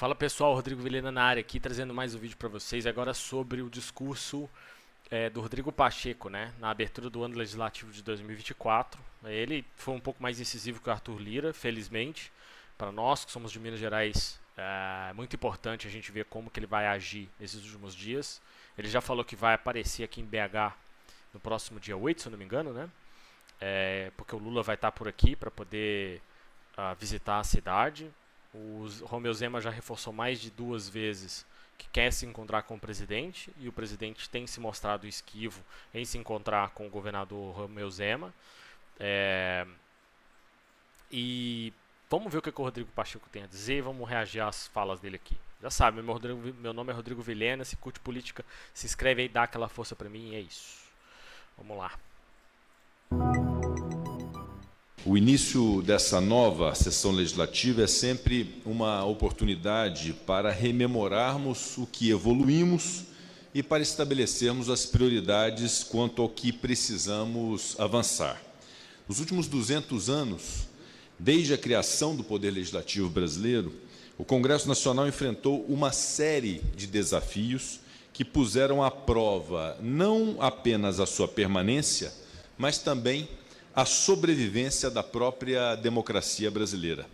Fala pessoal, Rodrigo Vilhena na área aqui, trazendo mais um vídeo para vocês agora sobre o discurso do Rodrigo Pacheco, né, na abertura do ano legislativo de 2024. Ele foi um pouco mais incisivo que o Arthur Lira, felizmente. Para nós que somos de Minas Gerais, é muito importante a gente ver como que ele vai agir nesses últimos dias. Ele já falou que vai aparecer aqui em BH no próximo dia 8, se eu não me engano, né? Porque o Lula vai estar por aqui para poder visitar a cidade. O Romeu Zema já reforçou mais de 2 vezes que quer se encontrar com o presidente, e o presidente tem se mostrado esquivo em se encontrar com o governador Romeu Zema. E vamos ver o que o Rodrigo Pacheco tem a dizer e vamos reagir às falas dele aqui. Já sabe, meu nome é Rodrigo Vilhena, se curte política, se inscreve aí, dá aquela força pra mim e é isso. Vamos lá. O início dessa nova sessão legislativa é sempre uma oportunidade para rememorarmos o que evoluímos e para estabelecermos as prioridades quanto ao que precisamos avançar. Nos últimos 200 anos, desde a criação do Poder Legislativo brasileiro, o Congresso Nacional enfrentou uma série de desafios que puseram à prova não apenas a sua permanência, mas também a sobrevivência da própria democracia brasileira.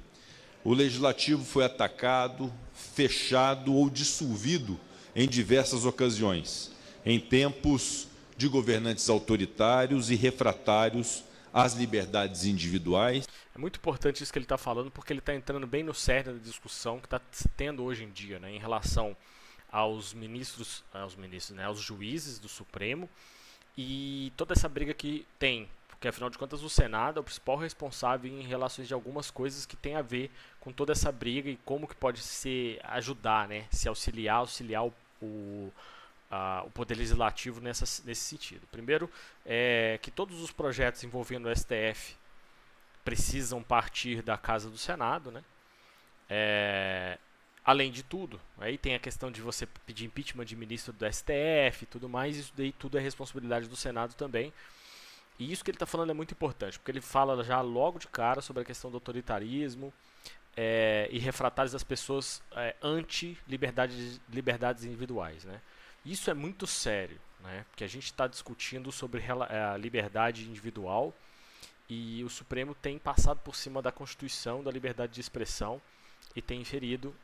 O Legislativo foi atacado, fechado ou dissolvido em diversas ocasiões, em tempos de governantes autoritários e refratários às liberdades individuais. É muito importante isso que ele está falando, porque ele está entrando bem no cerne da discussão que está tendo hoje em dia, né, em relação aos ministros, né, aos juízes do Supremo e toda essa briga que tem. Porque, afinal de contas, o Senado é o principal responsável em relações de algumas coisas que tem a ver com toda essa briga e como que pode se ajudar, né, se auxiliar o Poder Legislativo nesse sentido. Primeiro, que todos os projetos envolvendo o STF precisam partir da Casa do Senado, né? Além de tudo, aí tem a questão de você pedir impeachment de ministro do STF e tudo mais, isso daí tudo é responsabilidade do Senado também. E isso que ele está falando é muito importante, porque ele fala já logo de cara sobre a questão do autoritarismo e refratários das pessoas anti-liberdades individuais, né? Isso é muito sério, né? Porque a gente está discutindo sobre a liberdade individual e o Supremo tem passado por cima da Constituição, da liberdade de expressão e tem inferido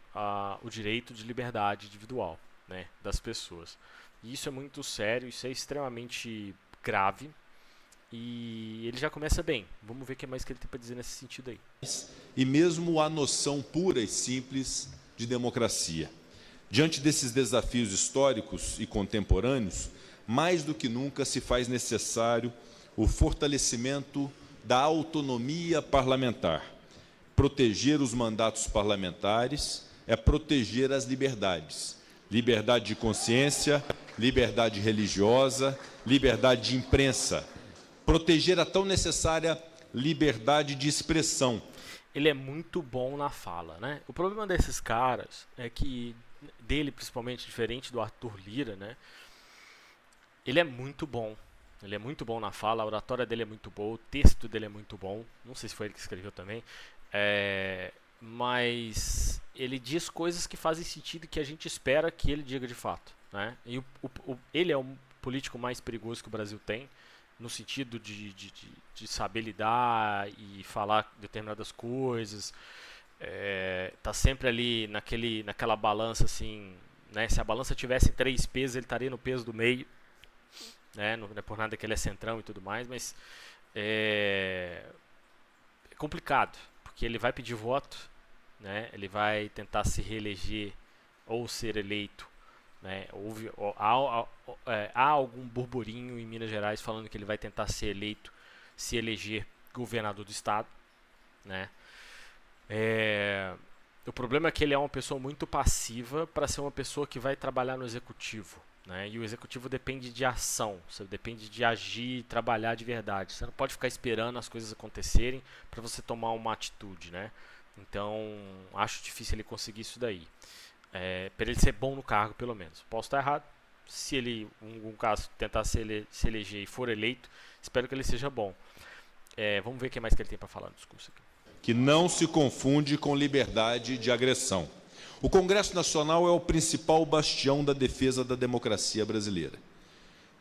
o direito de liberdade individual, né, das pessoas. E isso é muito sério, isso é extremamente grave. E ele já começa bem. Vamos ver o que mais que ele tem para dizer nesse sentido aí. E mesmo a noção pura e simples de democracia. Diante desses desafios históricos e contemporâneos, mais do que nunca se faz necessário o fortalecimento da autonomia parlamentar. Proteger os mandatos parlamentares é proteger as liberdades. Liberdade de consciência, liberdade religiosa, liberdade de imprensa. Proteger a tão necessária liberdade de expressão. Ele é muito bom na fala, né? O problema desses caras é que, dele principalmente, diferente do Arthur Lira, né? Ele é muito bom. Ele é muito bom na fala, a oratória dele é muito boa, o texto dele é muito bom. Não sei se foi ele que escreveu também. Mas ele diz coisas que fazem sentido e que a gente espera que ele diga de fato, né? E ele é o político mais perigoso que o Brasil tem, no sentido de saber lidar e falar determinadas coisas. Tá sempre ali naquela balança assim, né? Se a balança tivesse 3 pesos, ele estaria no peso do meio, né? Não é por nada que ele é centrão e tudo mais, mas é complicado, porque ele vai pedir voto, né? Ele vai tentar se reeleger ou ser eleito, né? Há algum burburinho em Minas Gerais falando que ele vai tentar ser eleito, se eleger governador do estado, né? O problema é que ele é uma pessoa muito passiva para ser uma pessoa que vai trabalhar no executivo, né? E o executivo depende de ação, você depende de agir e trabalhar de verdade. Você não pode ficar esperando as coisas acontecerem para você tomar uma atitude, né? Então, acho difícil ele conseguir isso daí. Para ele ser bom no cargo, pelo menos. Posso estar errado. Se ele, em algum caso, tentar se eleger e for eleito, espero que ele seja bom. Vamos ver o que mais que ele tem para falar no discurso aqui. Que não se confunde com liberdade de agressão. O Congresso Nacional é o principal bastião da defesa da democracia brasileira,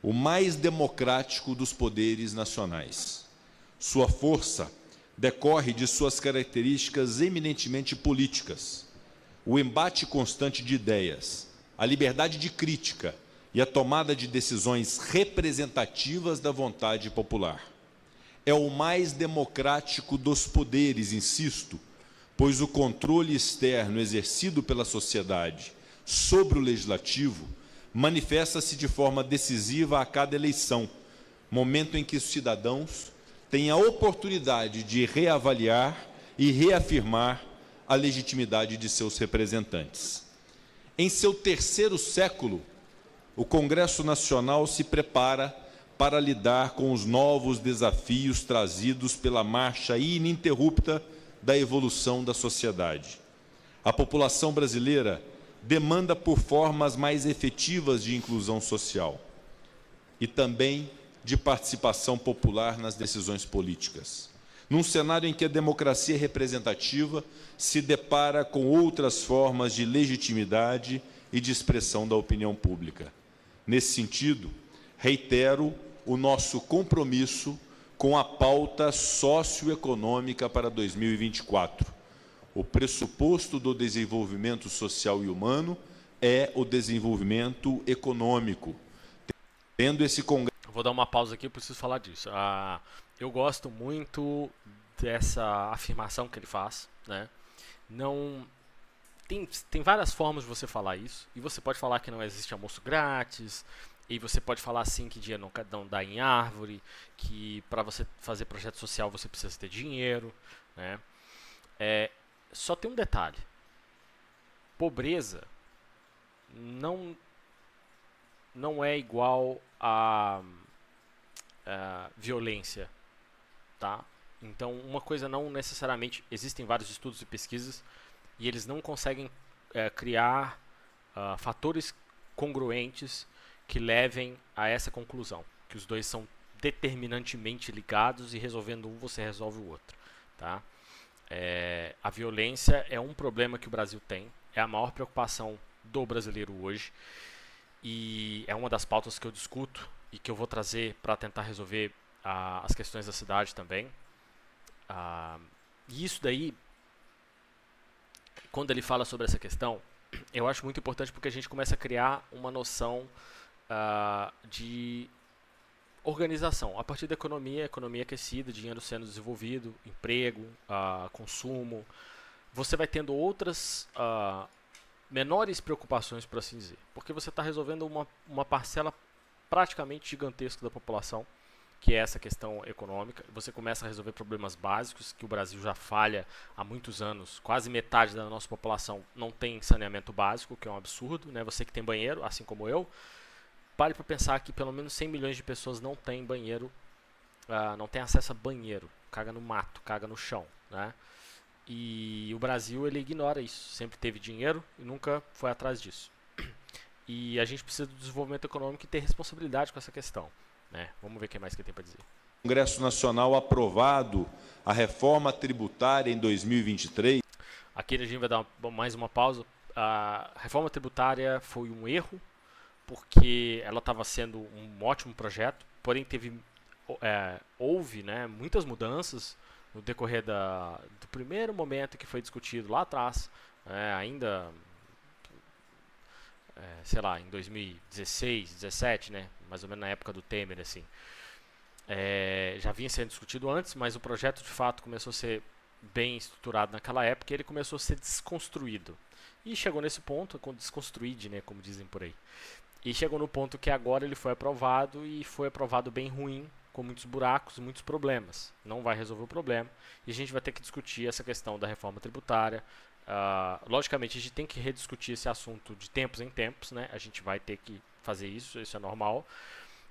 o mais democrático dos poderes nacionais. Sua força decorre de suas características eminentemente políticas, o embate constante de ideias, a liberdade de crítica e a tomada de decisões representativas da vontade popular. É o mais democrático dos poderes, insisto, pois o controle externo exercido pela sociedade sobre o legislativo manifesta-se de forma decisiva a cada eleição, momento em que os cidadãos têm a oportunidade de reavaliar e reafirmar a legitimidade de seus representantes. Em seu terceiro século, o Congresso Nacional se prepara para lidar com os novos desafios trazidos pela marcha ininterrupta da evolução da sociedade. A população brasileira demanda por formas mais efetivas de inclusão social e também de participação popular nas decisões políticas. Num cenário em que a democracia representativa se depara com outras formas de legitimidade e de expressão da opinião pública. Nesse sentido, reitero o nosso compromisso com a pauta socioeconômica para 2024. O pressuposto do desenvolvimento social e humano é o desenvolvimento econômico. Tendo esse congresso... Vou dar uma pausa aqui, eu preciso falar disso. Eu gosto muito dessa afirmação que ele faz, né? Não... Tem várias formas de você falar isso, e você pode falar que não existe almoço grátis, e você pode falar assim que dinheiro não dá em árvore, que para você fazer projeto social você precisa ter dinheiro, né? Só tem um detalhe: pobreza não é igual a violência, tá? Então, uma coisa não necessariamente... Existem vários estudos e pesquisas e eles não conseguem criar fatores congruentes que levem a essa conclusão, que os dois são determinantemente ligados e resolvendo um você resolve o outro, tá? A violência é um problema que o Brasil tem, é a maior preocupação do brasileiro hoje e é uma das pautas que eu discuto e que eu vou trazer para tentar resolver as questões da cidade também. E isso daí, quando ele fala sobre essa questão, eu acho muito importante porque a gente começa a criar uma noção de organização a partir da economia aquecida, dinheiro sendo desenvolvido, emprego, consumo. Você vai tendo outras menores preocupações, por assim dizer, porque você está resolvendo uma parcela praticamente gigantesca da população, que é essa questão econômica. Você começa a resolver problemas básicos que o Brasil já falha há muitos anos. Quase metade da nossa população não tem saneamento básico, que é um absurdo, né? Você que tem banheiro, assim como eu, pare para pensar que pelo menos 100 milhões de pessoas não têm banheiro, não têm acesso a banheiro, caga no mato, caga no chão, né? E o Brasil, ele ignora isso, sempre teve dinheiro e nunca foi atrás disso. E a gente precisa do desenvolvimento econômico e ter responsabilidade com essa questão, né? Vamos ver o que mais que tem para dizer. O Congresso Nacional aprovado a reforma tributária em 2023. Aqui a gente vai dar mais uma pausa. A reforma tributária foi um erro, porque ela estava sendo um ótimo projeto, porém houve, né, muitas mudanças no decorrer do primeiro momento que foi discutido lá atrás, ainda, sei lá, em 2016, 2017, né, mais ou menos na época do Temer, assim. Já vinha sendo discutido antes, mas o projeto de fato começou a ser bem estruturado naquela época e ele começou a ser desconstruído. E chegou nesse ponto, desconstruído, né, como dizem por aí. E chegou no ponto que agora ele foi aprovado e foi aprovado bem ruim, com muitos buracos, muitos problemas. Não vai resolver o problema e a gente vai ter que discutir essa questão da reforma tributária. Logicamente, a gente tem que rediscutir esse assunto de tempos em tempos, né? A gente vai ter que fazer isso é normal.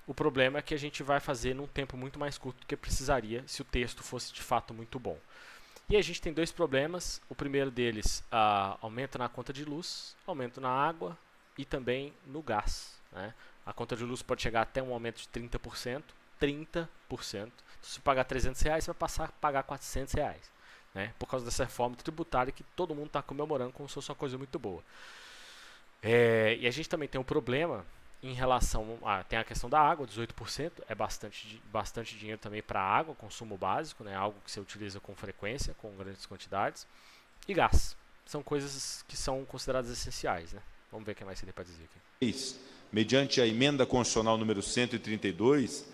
O problema é que a gente vai fazer num tempo muito mais curto do que precisaria se o texto fosse de fato muito bom. E a gente tem dois problemas. O primeiro deles, aumento na conta de luz, aumento na água e também no gás, né? A conta de luz pode chegar até um aumento de 30%. 30%. Se você pagar R$300, você vai passar a pagar R$400. né? Por causa dessa reforma tributária que todo mundo está comemorando como se fosse uma coisa muito boa. E a gente também tem um problema em relação tem a questão da água, 18%, é bastante dinheiro também para água, consumo básico, né? Algo que você utiliza com frequência, com grandes quantidades, e gás. São coisas que são consideradas essenciais, né? Vamos ver o que mais você tem para dizer aqui. Mediante a emenda constitucional número 132,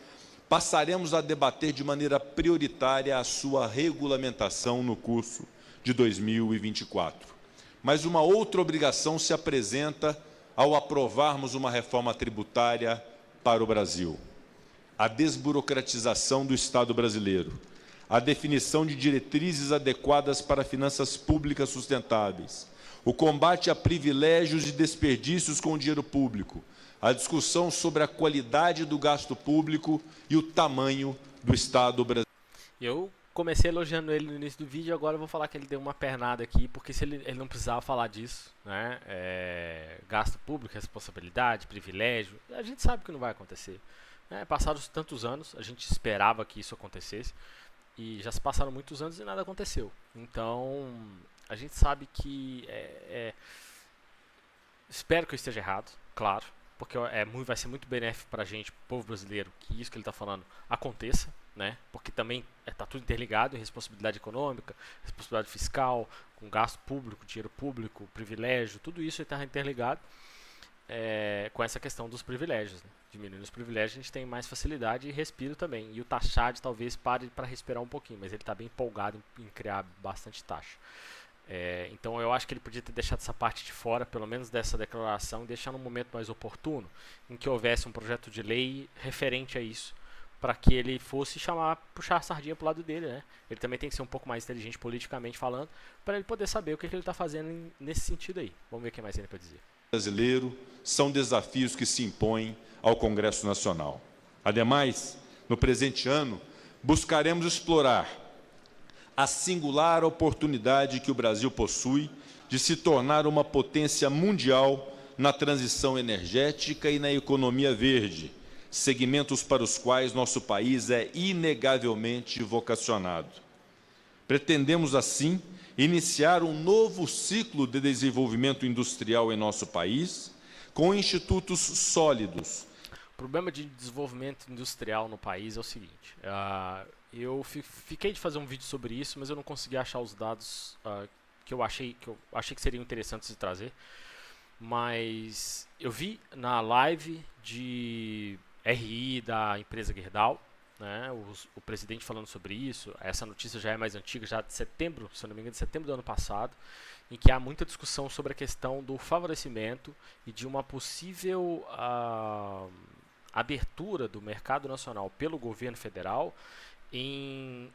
passaremos a debater de maneira prioritária a sua regulamentação no curso de 2024. Mas uma outra obrigação se apresenta ao aprovarmos uma reforma tributária para o Brasil: a desburocratização do Estado brasileiro, a definição de diretrizes adequadas para finanças públicas sustentáveis, o combate a privilégios e desperdícios com o dinheiro público, a discussão sobre a qualidade do gasto público e o tamanho do Estado brasileiro. Eu comecei elogiando ele no início do vídeo, agora eu vou falar que ele deu uma pernada aqui, porque se ele não precisava falar disso, né? Gasto público, responsabilidade, privilégio, a gente sabe que não vai acontecer. Né? Passados tantos anos, a gente esperava que isso acontecesse, e já se passaram muitos anos e nada aconteceu. Então, a gente sabe que espero que eu esteja errado, claro, porque vai ser muito benéfico para a gente, povo brasileiro, que isso que ele está falando aconteça, né? Porque também está tudo interligado em responsabilidade econômica, responsabilidade fiscal, com gasto público, dinheiro público, privilégio, tudo isso está interligado com essa questão dos privilégios. Né? Diminuindo os privilégios, a gente tem mais facilidade e respiro também. E o Taxad talvez pare para respirar um pouquinho, mas ele está bem empolgado em criar bastante taxa. Então eu acho que ele podia ter deixado essa parte de fora, pelo menos dessa declaração, e deixar num momento mais oportuno, em que houvesse um projeto de lei referente a isso, para que ele fosse puxar a sardinha pro lado dele, né? Ele também tem que ser um pouco mais inteligente politicamente falando, para ele poder saber o que ele está fazendo nesse sentido aí. Vamos ver o que mais ele pode dizer. Brasileiro são desafios que se impõem ao Congresso Nacional. Ademais, no presente ano, buscaremos explorar a singular oportunidade que o Brasil possui de se tornar uma potência mundial na transição energética e na economia verde, segmentos para os quais nosso país é inegavelmente vocacionado. Pretendemos, assim, iniciar um novo ciclo de desenvolvimento industrial em nosso país, com institutos sólidos. O problema de desenvolvimento industrial no país é o seguinte: eu fiquei de fazer um vídeo sobre isso, mas eu não consegui achar os dados que eu achei que seriam interessantes de trazer. Mas eu vi na live de RI da empresa Gerdau, né, o presidente falando sobre isso. Essa notícia já é mais antiga, já de setembro, se eu não me engano, de setembro do ano passado, em que há muita discussão sobre a questão do favorecimento e de uma possível abertura do mercado nacional pelo governo federal em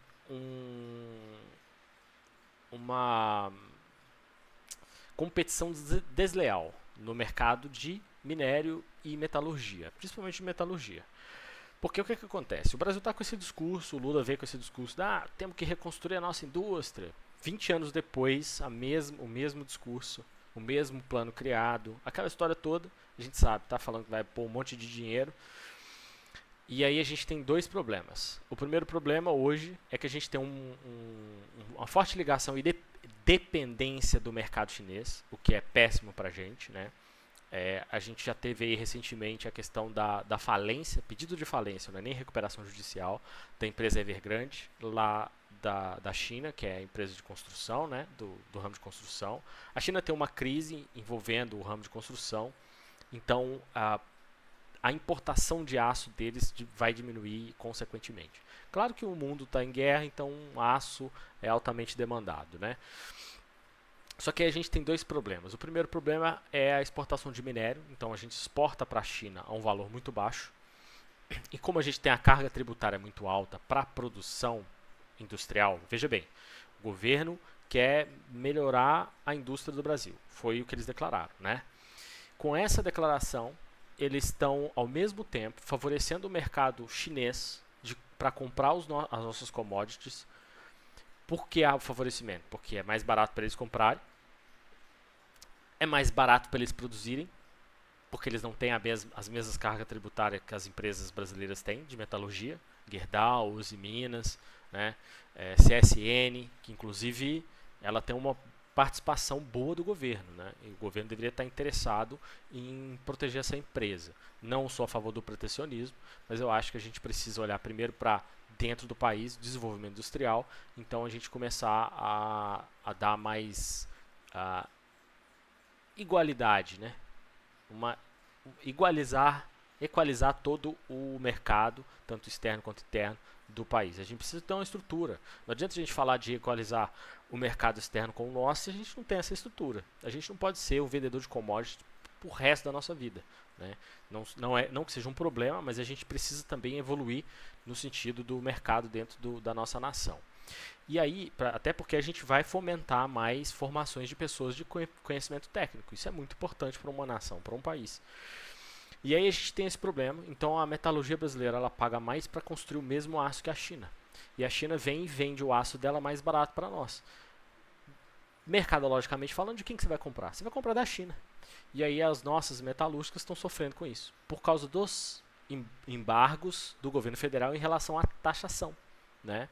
uma competição desleal no mercado de minério e metalurgia, principalmente de metalurgia. Porque o que acontece? O Brasil está com esse discurso, o Lula veio com esse discurso, temos que reconstruir a nossa indústria. 20 anos depois, o mesmo discurso, o mesmo plano criado, aquela história toda, a gente sabe, tá falando que vai pôr um monte de dinheiro. E aí a gente tem dois problemas. O primeiro problema hoje é que a gente tem uma forte ligação e dependência do mercado chinês, o que é péssimo para a gente, né? A gente já teve aí recentemente a questão da falência, pedido de falência, não é nem recuperação judicial, da empresa Evergrande, lá da China, que é a empresa de construção, né, do ramo de construção. A China tem uma crise envolvendo o ramo de construção, então a importação de aço deles vai diminuir consequentemente. Claro que o mundo está em guerra, então o aço é altamente demandado, né? Só que aí a gente tem dois problemas. O primeiro problema é a exportação de minério. Então a gente exporta para a China a um valor muito baixo. E como a gente tem a carga tributária muito alta para a produção industrial, veja bem, o governo quer melhorar a indústria do Brasil. Foi o que eles declararam, né? Com essa declaração, eles estão ao mesmo tempo favorecendo o mercado chinês para comprar as nossas commodities. Por que há o favorecimento? Porque é mais barato para eles comprarem, é mais barato para eles produzirem, porque eles não têm as mesmas cargas tributárias que as empresas brasileiras têm de metalurgia. Gerdau, Uzi Minas, né? CSN, que inclusive ela tem uma participação boa do governo, né? E o governo deveria estar interessado em proteger essa empresa. Não sou a favor do protecionismo, mas eu acho que a gente precisa olhar primeiro para dentro do país, desenvolvimento industrial, então a gente começar a dar mais igualdade, né? Equalizar todo o mercado, tanto externo quanto interno, do país. A gente precisa ter uma estrutura. Não adianta a gente falar de equalizar o mercado externo com o nosso se a gente não tem essa estrutura. A gente não pode ser um vendedor de commodities pro resto da nossa vida, né? Não que seja um problema, mas a gente precisa também evoluir no sentido do mercado dentro da nossa nação. E aí, até porque a gente vai fomentar mais formações de pessoas de conhecimento técnico. Isso é muito importante para uma nação, para um país. E aí a gente tem esse problema. Então a metalurgia brasileira ela paga mais para construir o mesmo aço que a China. E a China vem e vende o aço dela mais barato para nós. Mercadologicamente falando, de quem que você vai comprar? Você vai comprar da China. E aí as nossas metalúrgicas estão sofrendo com isso. Por causa dos embargos do governo federal em relação à taxação, né?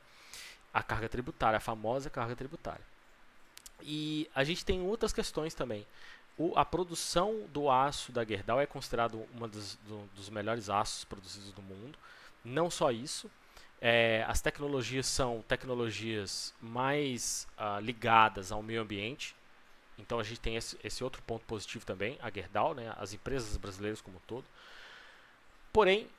A carga tributária, a famosa carga tributária. E a gente tem outras questões também. A produção do aço da Gerdau é considerado uma dos melhores aços produzidos do mundo. Não só isso, as tecnologias são tecnologias mais ligadas ao meio ambiente. Então a gente tem esse outro ponto positivo também, a Gerdau, né, as empresas brasileiras como um todo. Porém,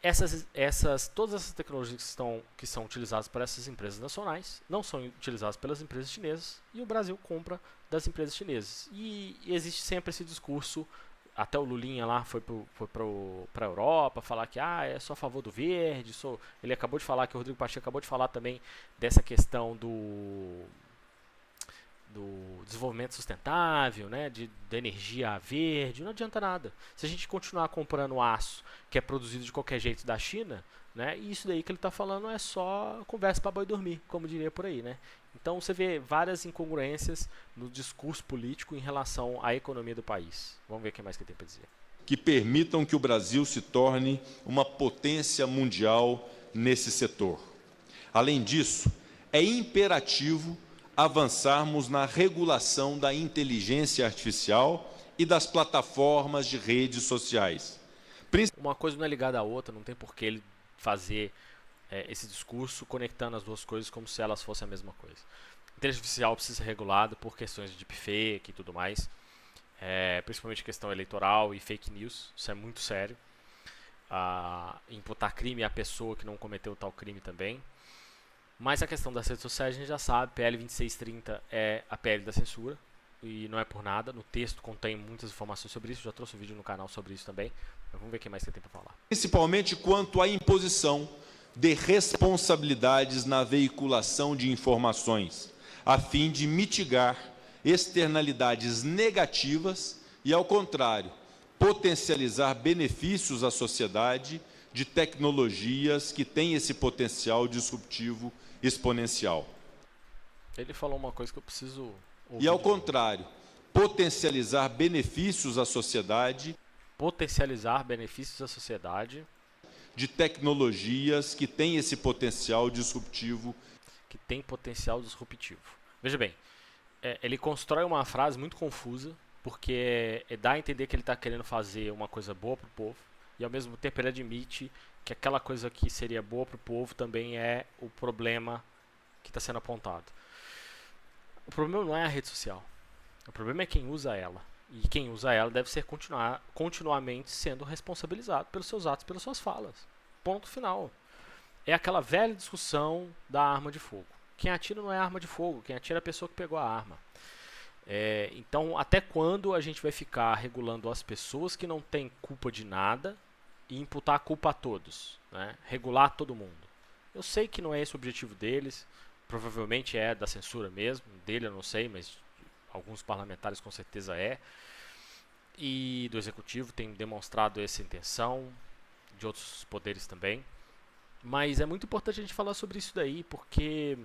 todas essas tecnologias que são utilizadas por essas empresas nacionais não são utilizadas pelas empresas chinesas e o Brasil compra das empresas chinesas. E existe sempre esse discurso, até o Lulinha lá foi para a Europa falar que sou a favor do verde. Ele acabou de falar, que o Rodrigo Pacheco acabou de falar também dessa questão do desenvolvimento sustentável, né, da energia verde. Não adianta nada. Se a gente continuar comprando aço que é produzido de qualquer jeito da China, né, e isso daí que ele está falando é só conversa para boi dormir, como diria por aí, né? Então você vê várias incongruências no discurso político em relação à economia do país. Vamos ver o que mais que ele tem para dizer. Que permitam que o Brasil se torne uma potência mundial nesse setor. Além disso, é imperativo avançarmos na regulação da inteligência artificial e das plataformas de redes sociais. Uma coisa não é ligada à outra, não tem por que ele fazer esse discurso conectando as duas coisas como se elas fossem a mesma coisa. Inteligência artificial precisa ser regulada por questões de deepfake e tudo mais, principalmente questão eleitoral e fake news, isso é muito sério. Imputar crime à pessoa que não cometeu tal crime também. Mas a questão das redes sociais a gente já sabe, PL 2630 é a PL da censura, e não é por nada, no texto contém muitas informações sobre isso, já trouxe um vídeo no canal sobre isso também, mas vamos ver o que mais você tem para falar. Principalmente quanto à imposição de responsabilidades na veiculação de informações, a fim de mitigar externalidades negativas e, ao contrário, potencializar benefícios à sociedade de tecnologias que têm esse potencial disruptivo exponencial. Ele falou uma coisa que eu preciso ouvir. E, ao contrário, potencializar benefícios à sociedade. Potencializar benefícios à sociedade. De tecnologias que têm esse potencial disruptivo. Que tem potencial disruptivo. Veja bem, ele constrói uma frase muito confusa, porque dá a entender que ele está querendo fazer uma coisa boa para o povo, e ao mesmo tempo ele admite que aquela coisa que seria boa para o povo também é o problema que está sendo apontado. O problema não é a rede social. O problema é quem usa ela. E quem usa ela deve ser continuamente sendo responsabilizado pelos seus atos, pelas suas falas. Ponto final. É aquela velha discussão da arma de fogo. Quem atira não é arma de fogo, quem atira é a pessoa que pegou a arma. Então, até quando a gente vai ficar regulando as pessoas que não têm culpa de nada e imputar a culpa a todos, né? Regular todo mundo. Eu sei que não é esse o objetivo deles, provavelmente é da censura mesmo, dele eu não sei, mas alguns parlamentares com certeza e do executivo tem demonstrado essa intenção, de outros poderes também. Mas é muito importante a gente falar sobre isso daí, porque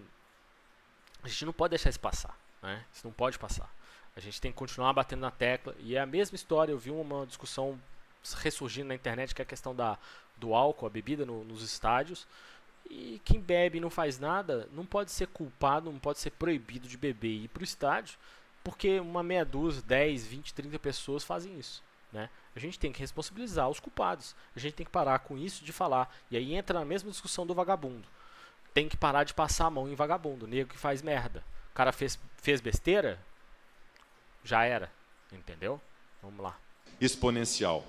a gente não pode deixar isso passar, né? Isso não pode passar. A gente tem que continuar batendo na tecla. E é a mesma história, eu vi uma discussão ressurgindo na internet, que é a questão do álcool, a bebida nos estádios. E quem bebe e não faz nada não pode ser culpado, não pode ser proibido de beber e ir para o estádio, porque uma meia dúzia, 10, 20, 30 pessoas fazem isso. Né? A gente tem que responsabilizar os culpados. A gente tem que parar com isso de falar. E aí entra na mesma discussão do vagabundo. Tem que parar de passar a mão em vagabundo, nego que faz merda. O cara fez besteira, já era. Entendeu? Vamos lá. Exponencial.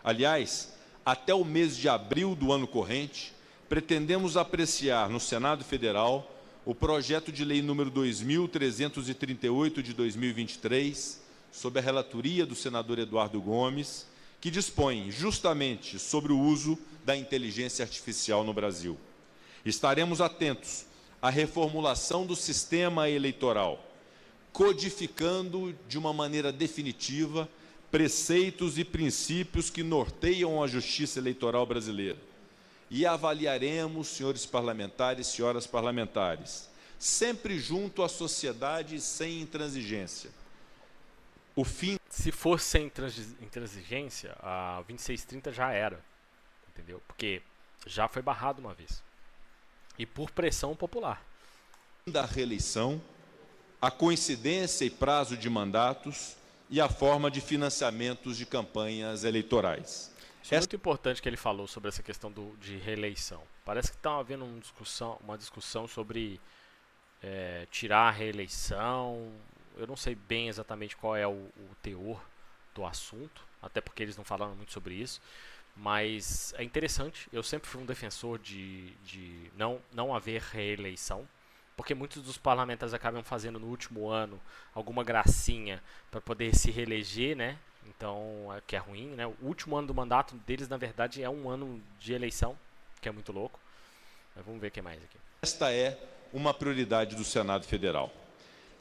Aliás, até o mês de abril do ano corrente, pretendemos apreciar no Senado Federal o projeto de lei número 2.338 de 2023, sob a relatoria do senador Eduardo Gomes, que dispõe justamente sobre o uso da inteligência artificial no Brasil. Estaremos atentos à reformulação do sistema eleitoral, codificando de uma maneira definitiva preceitos e princípios que norteiam a justiça eleitoral brasileira. E avaliaremos, senhores parlamentares, senhoras parlamentares, sempre junto à sociedade sem intransigência. O fim... Se for sem intransigência, a 2630 já era, entendeu? Porque já foi barrado uma vez. E por pressão popular. Da reeleição, a coincidência e prazo de mandatos e a forma de financiamentos de campanhas eleitorais. Isso é muito importante que ele falou sobre essa questão de reeleição. Parece que está havendo uma discussão sobre tirar a reeleição. Eu não sei bem exatamente qual é o teor do assunto, até porque eles não falaram muito sobre isso. Mas é interessante, eu sempre fui um defensor de não haver reeleição, porque muitos dos parlamentares acabam fazendo no último ano alguma gracinha para poder se reeleger, né? Então, que é ruim, né? O último ano do mandato deles, na verdade, é um ano de eleição, que é muito louco. Mas vamos ver o que mais aqui. Esta é uma prioridade do Senado Federal.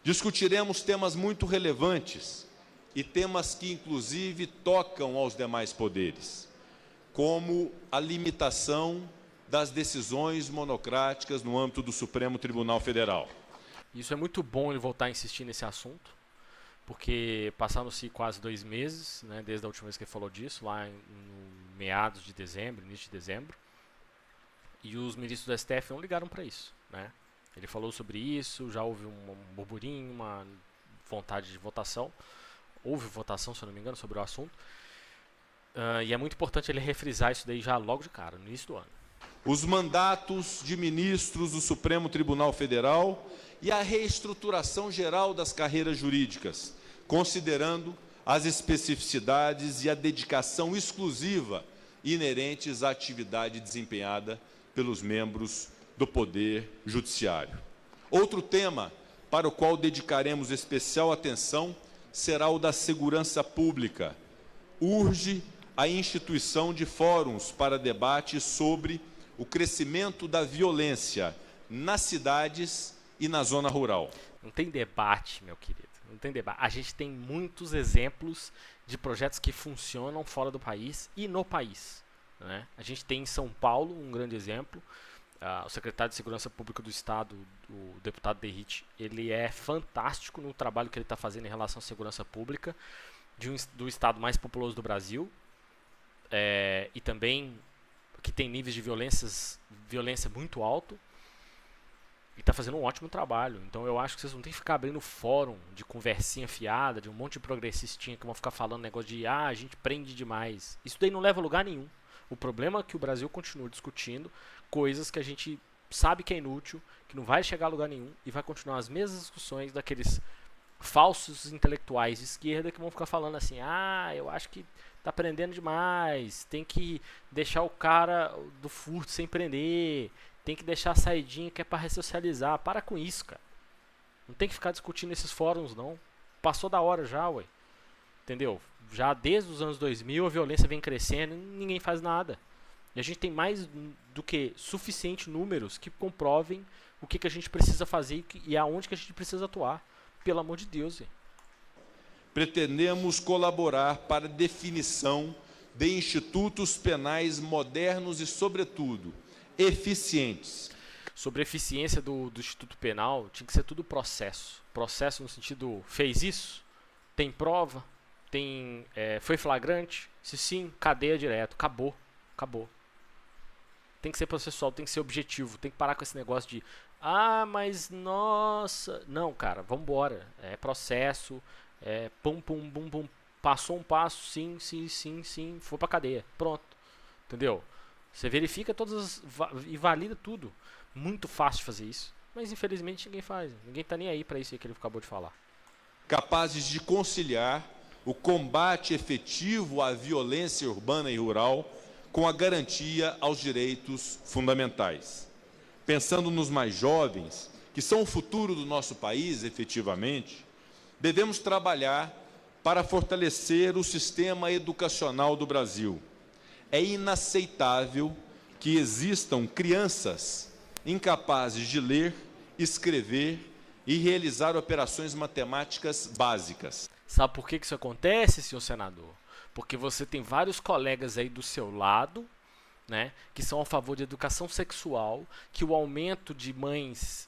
Discutiremos temas muito relevantes e temas que, inclusive, tocam aos demais poderes, como a limitação das decisões monocráticas no âmbito do Supremo Tribunal Federal. Isso é muito bom ele voltar a insistir nesse assunto, porque passaram-se quase 2 meses, né, desde a última vez que ele falou disso, lá no meados de dezembro, início de dezembro, e os ministros do STF não ligaram para isso. Né? Ele falou sobre isso, já houve um burburinho, uma vontade de votação, houve votação, se eu não me engano, sobre o assunto, e é muito importante ele refrisar isso daí já logo de cara, no início do ano. Os mandatos de ministros do Supremo Tribunal Federal e a reestruturação geral das carreiras jurídicas, considerando as especificidades e a dedicação exclusiva inerentes à atividade desempenhada pelos membros do Poder Judiciário. Outro tema para o qual dedicaremos especial atenção será o da segurança pública. Urge a instituição de fóruns para debate sobre o crescimento da violência nas cidades e na zona rural. Não tem debate, meu querido. Não tem debate. A gente tem muitos exemplos de projetos que funcionam fora do país e no país. Né? A gente tem em São Paulo um grande exemplo. O secretário de Segurança Pública do Estado, o deputado Derrite, ele é fantástico no trabalho que ele está fazendo em relação à segurança pública do estado mais populoso do Brasil, e também que tem níveis de violência muito alto, e está fazendo um ótimo trabalho. Então eu acho que vocês não tem que ficar abrindo fórum de conversinha fiada, de um monte de progressistinha que vão ficar falando negócio de a gente prende demais. Isso daí não leva a lugar nenhum. O problema é que o Brasil continua discutindo coisas que a gente sabe que é inútil, que não vai chegar a lugar nenhum, e vai continuar as mesmas discussões daqueles falsos intelectuais de esquerda que vão ficar falando assim, eu acho que tá prendendo demais, tem que deixar o cara do furto sem prender, tem que deixar a saidinha que é para ressocializar. Para com isso, cara. Não tem que ficar discutindo esses fóruns, não. Passou da hora já, ué. Entendeu? Já desde os anos 2000 a violência vem crescendo e ninguém faz nada. E a gente tem mais do que suficiente números que comprovem o que a gente precisa fazer e aonde que a gente precisa atuar. Pelo amor de Deus. Pretendemos colaborar para a definição de institutos penais modernos e, sobretudo, eficientes. Sobre a eficiência do Instituto Penal, tinha que ser tudo processo. Processo no sentido, fez isso? Tem prova? Foi flagrante? Se sim, cadeia direto. Acabou. tem que ser processual, tem que ser objetivo, tem que parar com esse negócio de mas nossa, não, cara, vambora, é processo, pum, pum, pum, pum, passou um passo, sim, sim, sim, sim, foi pra cadeia, pronto, entendeu? Você verifica todas e valida tudo, muito fácil de fazer isso, mas infelizmente ninguém faz, ninguém tá nem aí pra isso que ele acabou de falar. Capazes de conciliar o combate efetivo à violência urbana e rural com a garantia aos direitos fundamentais. Pensando nos mais jovens, que são o futuro do nosso país, efetivamente, devemos trabalhar para fortalecer o sistema educacional do Brasil. É inaceitável que existam crianças incapazes de ler, escrever e realizar operações matemáticas básicas. Sabe por que isso acontece, senhor senador? Porque você tem vários colegas aí do seu lado, né, que são a favor de educação sexual, que o aumento de mães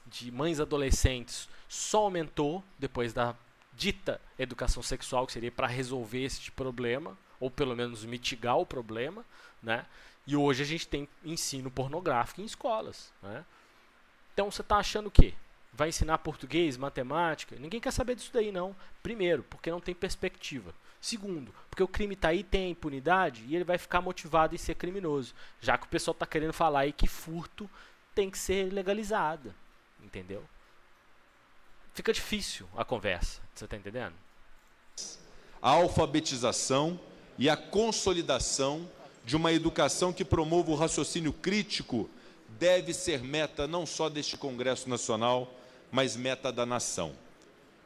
adolescentes só aumentou depois da dita educação sexual, que seria para resolver este problema, ou pelo menos mitigar o problema, né? E hoje a gente tem ensino pornográfico em escolas, né? Então você está achando o quê? Vai ensinar português, matemática? Ninguém quer saber disso daí, não. Primeiro, porque não tem perspectiva. Segundo, porque o crime está aí, tem a impunidade e ele vai ficar motivado em ser criminoso. Já que o pessoal está querendo falar aí que furto tem que ser legalizado. Entendeu? Fica difícil a conversa. Você está entendendo? A alfabetização e a consolidação de uma educação que promova o raciocínio crítico deve ser meta não só deste Congresso Nacional, mas meta da nação.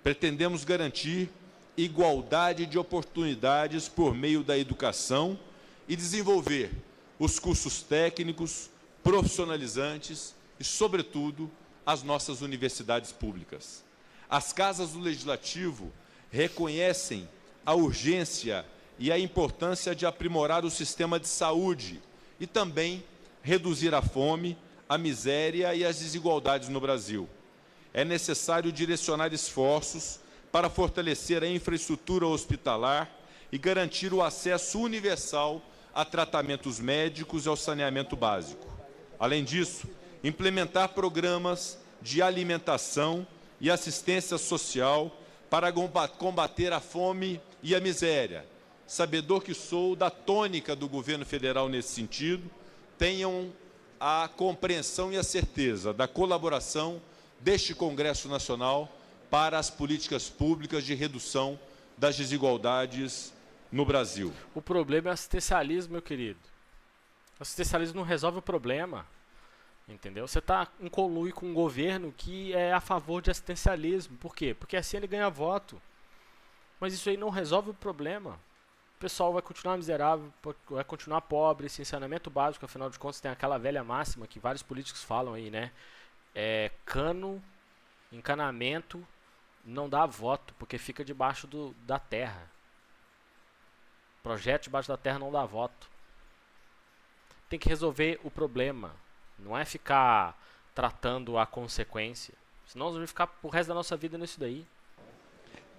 Pretendemos garantir igualdade de oportunidades por meio da educação e desenvolver os cursos técnicos, profissionalizantes e, sobretudo, as nossas universidades públicas. As casas do Legislativo reconhecem a urgência e a importância de aprimorar o sistema de saúde e também reduzir a fome, a miséria e as desigualdades no Brasil. É necessário direcionar esforços para fortalecer a infraestrutura hospitalar e garantir o acesso universal a tratamentos médicos e ao saneamento básico. Além disso, implementar programas de alimentação e assistência social para combater a fome e a miséria. Sabedor que sou da tônica do governo federal nesse sentido, tenham a compreensão e a certeza da colaboração deste Congresso Nacional para as políticas públicas de redução das desigualdades no Brasil. O problema é o assistencialismo, meu querido. O assistencialismo não resolve o problema. Entendeu? Você está em conluio com um governo que é a favor de assistencialismo. Por quê? Porque assim ele ganha voto. Mas isso aí não resolve o problema. O pessoal vai continuar miserável, vai continuar pobre, sem saneamento básico. Afinal de contas, tem aquela velha máxima que vários políticos falam aí, né? Encanamento não dá voto, porque fica debaixo da terra. Projeto debaixo da terra não dá voto. Tem que resolver o problema. Não é ficar tratando a consequência. Senão nós vamos ficar o resto da nossa vida nisso daí.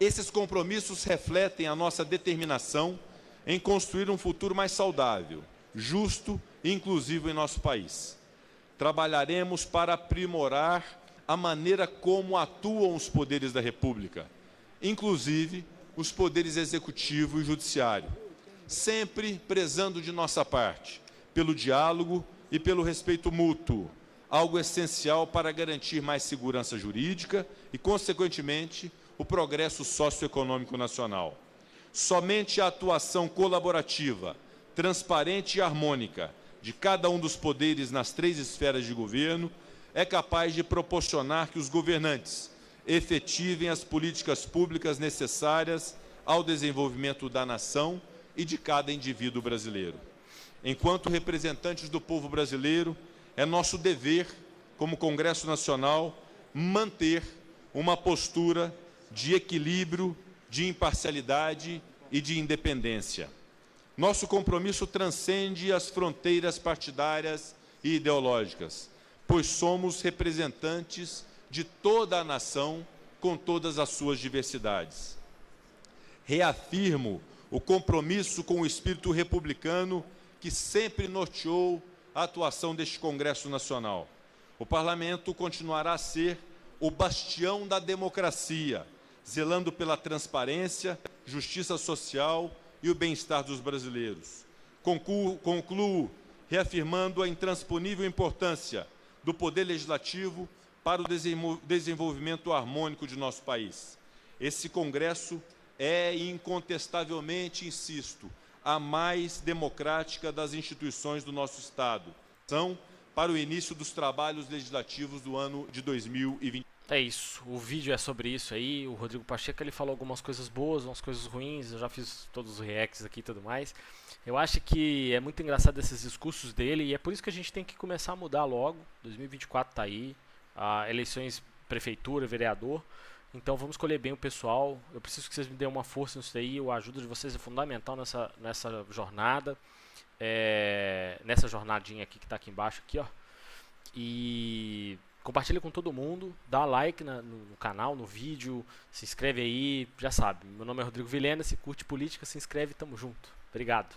Esses compromissos refletem a nossa determinação em construir um futuro mais saudável, justo e inclusivo em nosso país. Trabalharemos para aprimorar a maneira como atuam os poderes da República, inclusive os poderes executivo e judiciário, sempre prezando de nossa parte pelo diálogo e pelo respeito mútuo, algo essencial para garantir mais segurança jurídica e, consequentemente, o progresso socioeconômico nacional. Somente a atuação colaborativa, transparente e harmônica de cada um dos poderes nas 3 esferas de governo é capaz de proporcionar que os governantes efetivem as políticas públicas necessárias ao desenvolvimento da nação e de cada indivíduo brasileiro. Enquanto representantes do povo brasileiro, é nosso dever, como Congresso Nacional, manter uma postura de equilíbrio, de imparcialidade e de independência. Nosso compromisso transcende as fronteiras partidárias e ideológicas, pois somos representantes de toda a nação com todas as suas diversidades. Reafirmo o compromisso com o espírito republicano que sempre norteou a atuação deste Congresso Nacional. O Parlamento continuará a ser o bastião da democracia, zelando pela transparência, justiça social e o bem-estar dos brasileiros. Concluo reafirmando a intransponível importância do Poder Legislativo para o desenvolvimento harmônico de nosso país. Esse Congresso é, incontestavelmente, insisto, a mais democrática das instituições do nosso Estado. São para o início dos trabalhos legislativos do ano de 2020. É isso, o vídeo é sobre isso aí. O Rodrigo Pacheco ele falou algumas coisas boas, umas coisas ruins. Eu já fiz todos os reacts aqui e tudo mais. Eu acho que é muito engraçado esses discursos dele e é por isso que a gente tem que começar a mudar logo. 2024 tá aí, eleições prefeitura, vereador. Então vamos escolher bem o pessoal. Eu preciso que vocês me dêem uma força nisso daí. A ajuda de vocês é fundamental nessa jornada. Nessa jornadinha aqui que está aqui embaixo, aqui, ó. E compartilha com todo mundo, dá like no canal, no vídeo, se inscreve aí, já sabe. Meu nome é Rodrigo Vilhena, se curte política, se inscreve, tamo junto. Obrigado.